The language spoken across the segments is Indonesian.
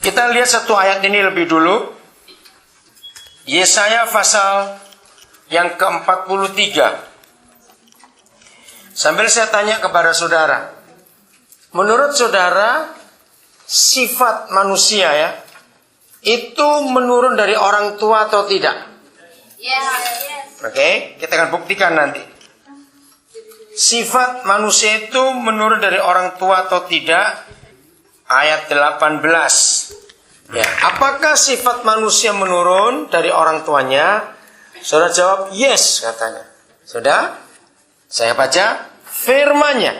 Kita lihat satu ayat ini lebih dulu. Yesaya pasal yang ke-43. Sambil saya tanya kepada saudara, menurut saudara, sifat manusia ya, itu menurun dari orang tua atau tidak? Oke, kita akan buktikan nanti. Sifat manusia itu menurun dari orang tua atau tidak? Ayat 18. Ya, apakah sifat manusia menurun dari orang tuanya? Saudara jawab yes katanya. Sudah? Saya baca firman-Nya.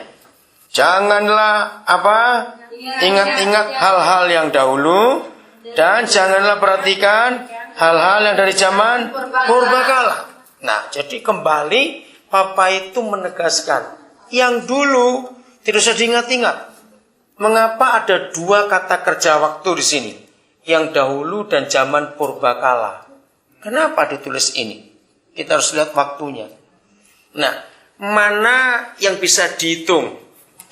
Janganlah ingat-ingat hal-hal yang dahulu, dan janganlah perhatikan hal-hal yang dari zaman purbakala. Nah, jadi kembali Papa itu menegaskan yang dulu tidak usah diingat-ingat. Mengapa ada dua kata kerja waktu di sini? Yang dahulu dan zaman purbakala. Kenapa ditulis ini? Kita harus lihat waktunya. Nah, mana yang bisa dihitung?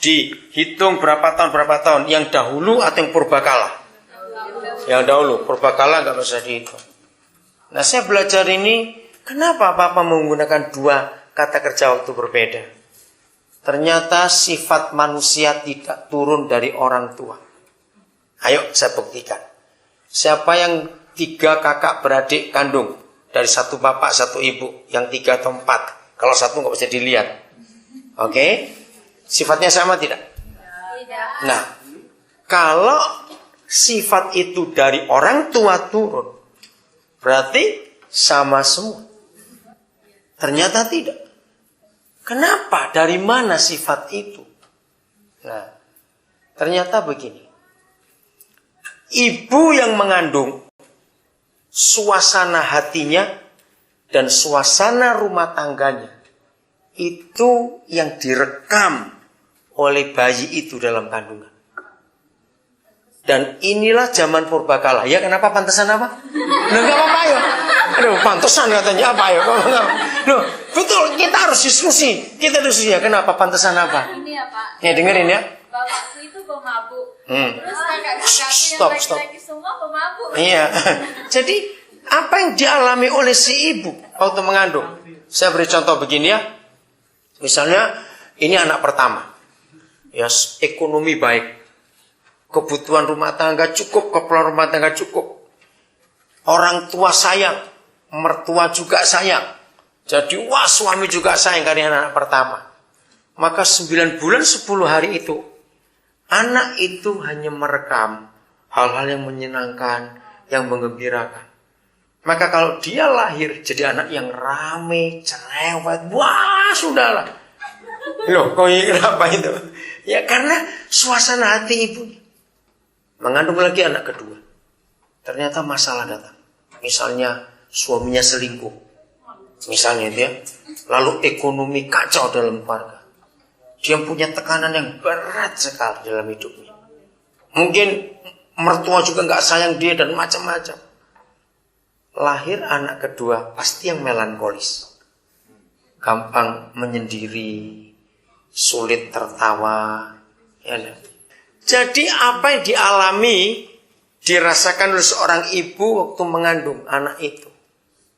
Dihitung berapa tahun? Yang dahulu atau yang purbakala? Yang dahulu, purbakala nggak bisa dihitung. Nah, saya belajar ini, kenapa Papa menggunakan dua kata kerja waktu berbeda? Ternyata sifat manusia tidak turun dari orang tua. Ayo saya buktikan. Siapa yang 3 kakak beradik kandung dari satu bapak satu ibu, yang 3 atau 4? Kalau satu nggak bisa dilihat. Oke? Sifatnya sama tidak? Tidak. Nah, kalau sifat itu dari orang tua turun, berarti sama semua. Ternyata tidak. Kenapa? Dari mana sifat itu? Nah, ternyata begini. Ibu yang mengandung, suasana hatinya dan suasana rumah tangganya itu yang direkam oleh bayi itu dalam kandungan. Dan inilah zaman purbakala. Ya, kenapa pantesan apa? Loh, gak apa-apa ya. Aduh, pantesan katanya apa ya? Loh, betul, kita harus diskusi. Kita diskusi ya, kenapa pantesan apa? Ini ya Pak. Ya, dengerin ya. Bapakku itu pemabuk. Terus kakak-kakakku yang laki-laki semua pemabuk. Iya. Jadi, apa yang dialami oleh si ibu waktu mengandung? Saya beri contoh begini ya. Misalnya, ini anak pertama. Ya, ekonomi baik. Kebutuhan rumah tangga cukup, keperluan rumah tangga cukup. Orang tua sayang, mertua juga sayang. Jadi wah, suami juga sayang karena anak pertama. Maka 9 bulan 10 hari itu, anak itu hanya merekam hal-hal yang menyenangkan, yang menggembirakan. Maka kalau dia lahir jadi anak yang rame, cerewet, wah sudahlah. Loh, kok kenapa itu? Ya karena suasana hati ibunya. Mengandung lagi anak kedua, ternyata masalah datang. Misalnya suaminya selingkuh, misalnya dia, lalu ekonomi kacau dalam keluarga. Dia punya tekanan yang berat sekali dalam hidupnya. Mungkin mertua juga nggak sayang dia dan macam-macam. Lahir anak kedua pasti yang melankolis, gampang menyendiri, sulit tertawa, ya. Jadi apa yang dialami, dirasakan oleh seorang ibu waktu mengandung anak itu.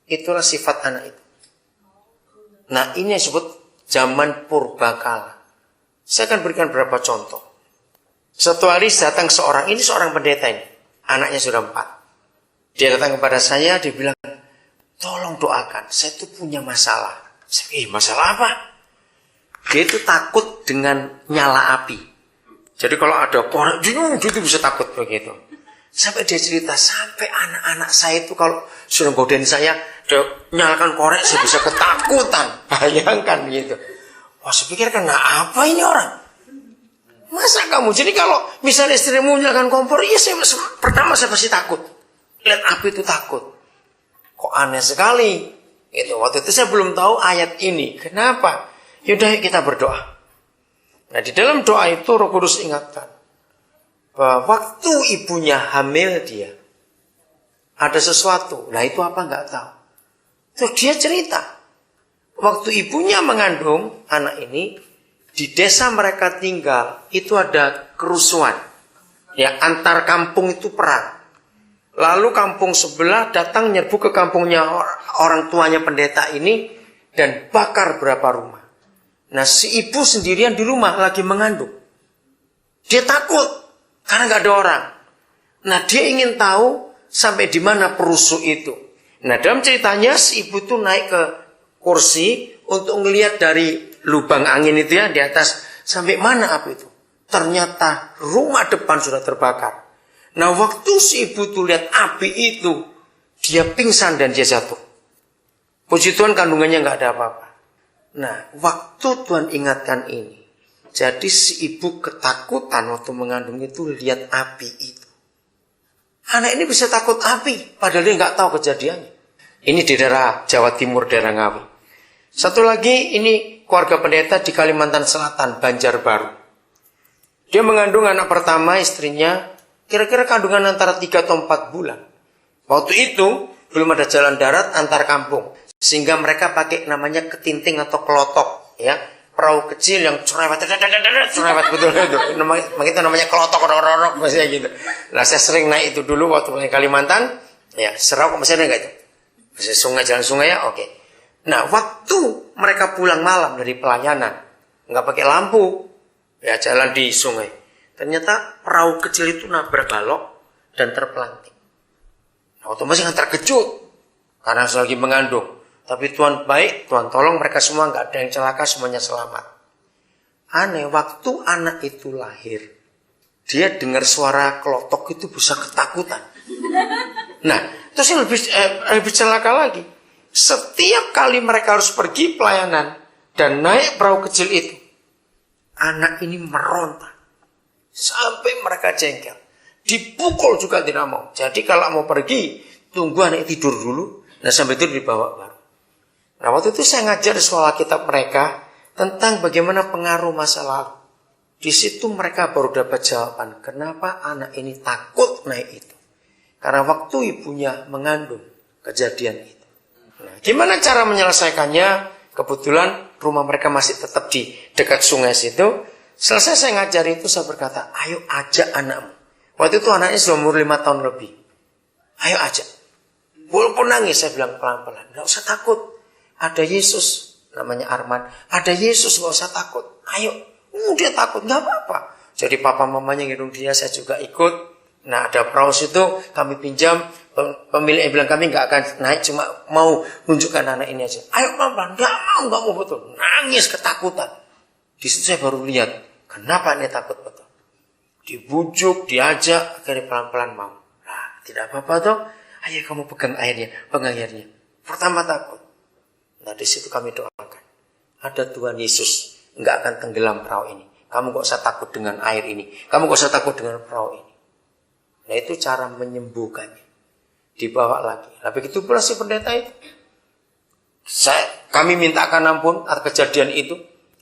Itulah sifat anak itu. Nah, ini yang disebut zaman purbakala. Saya akan berikan beberapa contoh. Suatu hari datang seorang pendeta ini. Anaknya sudah 4. Dia datang kepada saya, dia bilang, tolong doakan, saya tuh punya masalah. Saya, masalah apa? Dia itu takut dengan nyala api. Jadi kalau ada korek, dia itu bisa takut begitu. Sampai dia cerita, sampai anak-anak saya itu kalau sudah godain saya, dia nyalakan korek, saya bisa ketakutan. Bayangkan gitu. Wah, saya pikir kena apa ini orang? Masa kamu? Jadi kalau misalnya istrimu nyalakan kompor, iya pertama saya pasti takut. Lihat api itu takut. Kok aneh sekali. Gitu. Waktu itu saya belum tahu ayat ini. Kenapa? Yaudah kita berdoa. Nah, di dalam doa itu Roh Kudus ingatkan bahwa waktu ibunya hamil dia ada sesuatu. Nah, itu apa nggak tahu. Terus dia cerita waktu ibunya mengandung anak ini, di desa mereka tinggal itu ada kerusuhan Ya, antar kampung itu perang. Lalu kampung sebelah datang nyerbu ke kampungnya orang tuanya pendeta ini dan bakar berapa rumah. Nah, si ibu sendirian di rumah lagi mengandung. Dia takut karena nggak ada orang. Nah, dia ingin tahu sampai di mana perusuh itu. Nah, dalam ceritanya si ibu tuh naik ke kursi untuk ngelihat dari lubang angin itu ya di atas sampai mana api itu. Ternyata rumah depan sudah terbakar. Nah, waktu si ibu tuh lihat api itu, dia pingsan dan dia jatuh. Puji Tuhan kandungannya nggak ada apa-apa. Nah, waktu Tuhan ingatkan ini, jadi si ibu ketakutan waktu mengandung itu lihat api itu. Anak ini bisa takut api, padahal dia nggak tahu kejadiannya. Ini di daerah Jawa Timur, daerah Ngawi. Satu lagi, ini keluarga pendeta di Kalimantan Selatan, Banjarbaru. Dia mengandung anak pertama istrinya, kira-kira kandungan antara 3 atau 4 bulan. Waktu itu, belum ada jalan darat antar kampung. Sehingga mereka pakai namanya ketinting atau kelotok. Ya, perahu kecil yang cerewet betul itu. Itu namanya kelotok, maksudnya gitu. Nah, saya sering naik itu dulu waktu di Kalimantan. Ya, Serau, masih ada nggak itu? Masih sungai, jalan sungai ya, oke. Nah, waktu mereka pulang malam dari pelayanan, nggak pakai lampu. Ya, jalan di sungai. Ternyata perahu kecil itu nabrak balok dan terpelanting. Nah, otomatis kan terkejut karena lagi mengandung. Tapi Tuhan baik, Tuhan tolong mereka semua, nggak ada yang celaka, semuanya selamat. Aneh, waktu anak itu lahir, dia dengar suara kelotok itu bisa ketakutan. Nah, terus yang lebih celaka lagi, setiap kali mereka harus pergi pelayanan dan naik perahu kecil itu, anak ini meronta sampai mereka jengkel. Dipukul juga tidak mau. Jadi kalau mau pergi, tunggu anak tidur dulu. Nah, sampai itu dibawa baru. Nah, waktu itu saya ngajar di sekolah kitab mereka tentang bagaimana pengaruh masa lalu. Di situ mereka baru dapat jawaban kenapa anak ini takut naik itu. Karena waktu ibunya mengandung kejadian itu. Nah, gimana cara menyelesaikannya? Kebetulan rumah mereka masih tetap di dekat sungai situ. Selesai saya ngajar itu, saya berkata, ayo ajak anakmu. Waktu itu anaknya sudah umur 5 tahun lebih. Ayo ajak. Walaupun nangis, saya bilang pelan-pelan. Gak usah takut. Ada Yesus, namanya Arman. Ada Yesus, gak usah takut. Ayo. Dia takut, gak apa-apa. Jadi papa mamanya ngitung dia, saya juga ikut. Nah, ada perahu situ, kami pinjam. Pemiliknya bilang kami gak akan naik, cuma mau menunjukkan anak ini aja. Ayo pelan-pelan, gak mau betul. Nangis ketakutan. Di situ saya baru lihat, kenapa dia takut betul. Dibujuk, diajak, akhirnya pelan-pelan mau. Nah, tidak apa-apa toh. Ayo kamu pegang airnya. Pertama takut. Nah, di situ kami doakan. Ada Tuhan Yesus, nggak akan tenggelam perahu ini. Kamu gak usah takut dengan air ini. Kamu gak usah takut dengan perahu ini. Nah, itu cara menyembuhkannya. Dibawa lagi. Nah, begitu pula si pendeta itu. Kami mintakan ampun atas kejadian itu.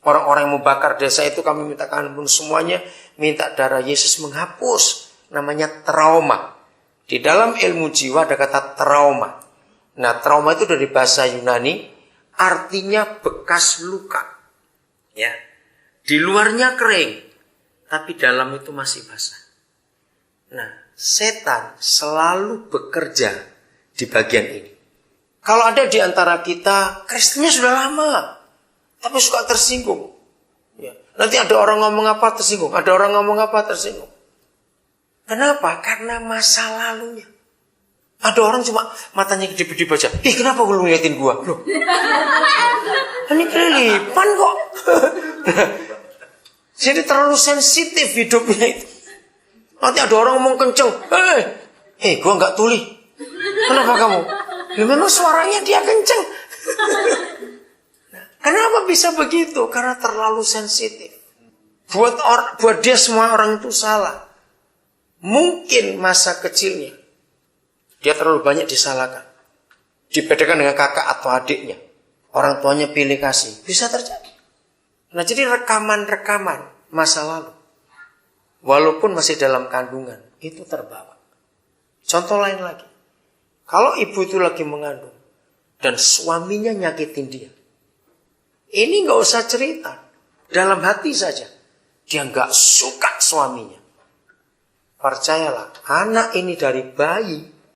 Orang-orang yang membakar desa itu kami mintakan ampun semuanya. Minta darah Yesus menghapus. Namanya trauma. Di dalam ilmu jiwa ada kata trauma. Nah, trauma itu dari bahasa Yunani. Artinya bekas luka. Ya. Di luarnya kering. Tapi dalam itu masih basah. Nah, setan selalu bekerja di bagian ini. Kalau ada di antara kita, Kristennya sudah lama. Tapi suka tersinggung. Ya. Nanti ada orang ngomong apa tersinggung. Ada orang ngomong apa tersinggung. Kenapa? Karena masa lalunya. Ada orang cuma matanya gede-gede baca. Kenapa lu ngeliatin gua? Loh. Ini kelilipan kok. Jadi terlalu sensitif hidupnya itu. Nanti ada orang ngomong kenceng. Gua gak tuli. Kenapa kamu? Ya memang suaranya dia kenceng. Kenapa bisa begitu? Karena terlalu sensitif. Buat dia semua orang itu salah. Mungkin masa kecilnya dia terlalu banyak disalahkan. Dibedakan dengan kakak atau adiknya. Orang tuanya pilih kasih. Bisa terjadi. Nah, jadi rekaman-rekaman masa lalu. Walaupun masih dalam kandungan, itu terbawa. Contoh lain lagi. Kalau ibu itu lagi mengandung dan suaminya nyakitin dia. Ini gak usah cerita. Dalam hati saja. Dia gak suka suaminya. percayalah, anak ini dari bayi